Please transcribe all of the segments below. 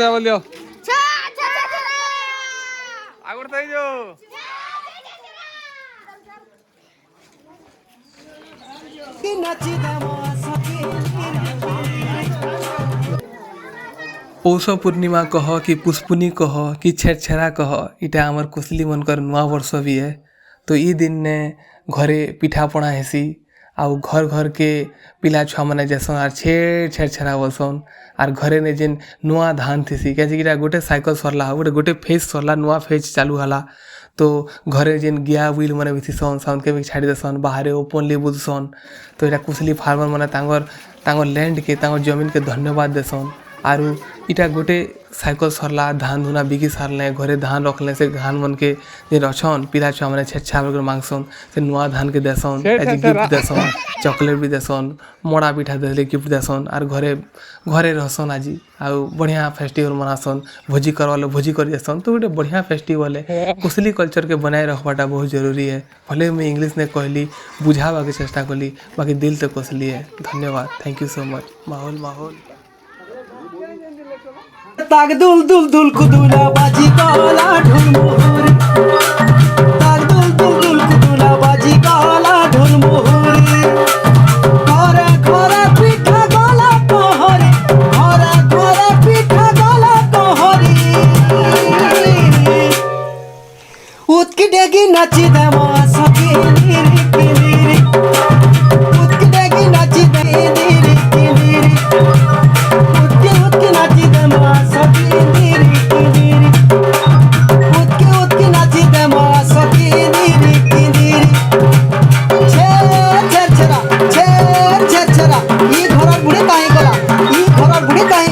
क्या बोलियो आगुड़ थई जो पौष पूर्णिमा कह कि पुष्पुनी कह कि छेरछेरा कह इटा आमर कुशली मनकर नुआ वर्ष भी है। तो ई दिन ने घरे पिठापଣା हेसी आउ घर घर के पिला छुआ मैंने जैसन आर छेरछेरा बोलसन आर घरे ने जेन नुआ धान थीसी क्या गोटे साइकिल सरला गोटे फेज सरला नुआ फेज चालू हला। तो घरे जेन गिया व्हील मैंने भी थीसन साउंड के भी छाड़ी देसन बाहर ओपनली बुझसन। तो यहाँ कुशली फार्मर मैंने तांगर लैंड के जमीन के धन्यवाद देसन। आरु इटा गोटे साइकिल सरला धान धुना बिकी सारले घरे धान रखले से धान मन के जेन अच्छन पिला छुआ मैंने छेछा मांगसन से नुआ धान के देसन गिफ्ट देसन चॉकलेट भी देसन मड़ा पिठा देले गिफ्ट देसन आर घरे घरे रहसन आज आउ बढ़िया फेस्टिवल मनासन भोजी करवाले भोजी कर देसन। तो गोटे बढ़िया फेस्टिवल है कुशली कल्चर के बनाए रखवाटा बहुत जरूरी है। भले मैं इंग्लिश ने कहली बुझावा के चेष्टा कली बाकी दिल तो कुशली है। धन्यवाद थैंक यू सो मच। माहौल ताग दुल दुल दुल कुदुला बाजी काला ढोल मोहरी ताग दुल दुल दुल कुदुला बाजी काला ढोल मोहरी घरे घरे पिठा गला कहरी घरे घरे पिठा गला कहरी उतकी डेगी नाची दे मां सखी नीरी नीरी उतकी डेगी नाची दे नीरी नीरी उतकी नाची दे मां सखी नीरी नीरी उतकी नाची दे मां सखी नीरी नीरी छेरा ई घरर बुढ़ी काहे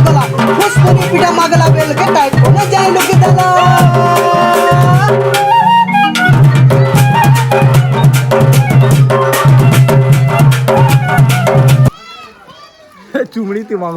गला पुष्पुनी पिठा मागला बेल के टाइट कोने जाय लोग दादा चुमड़ी ते मांगो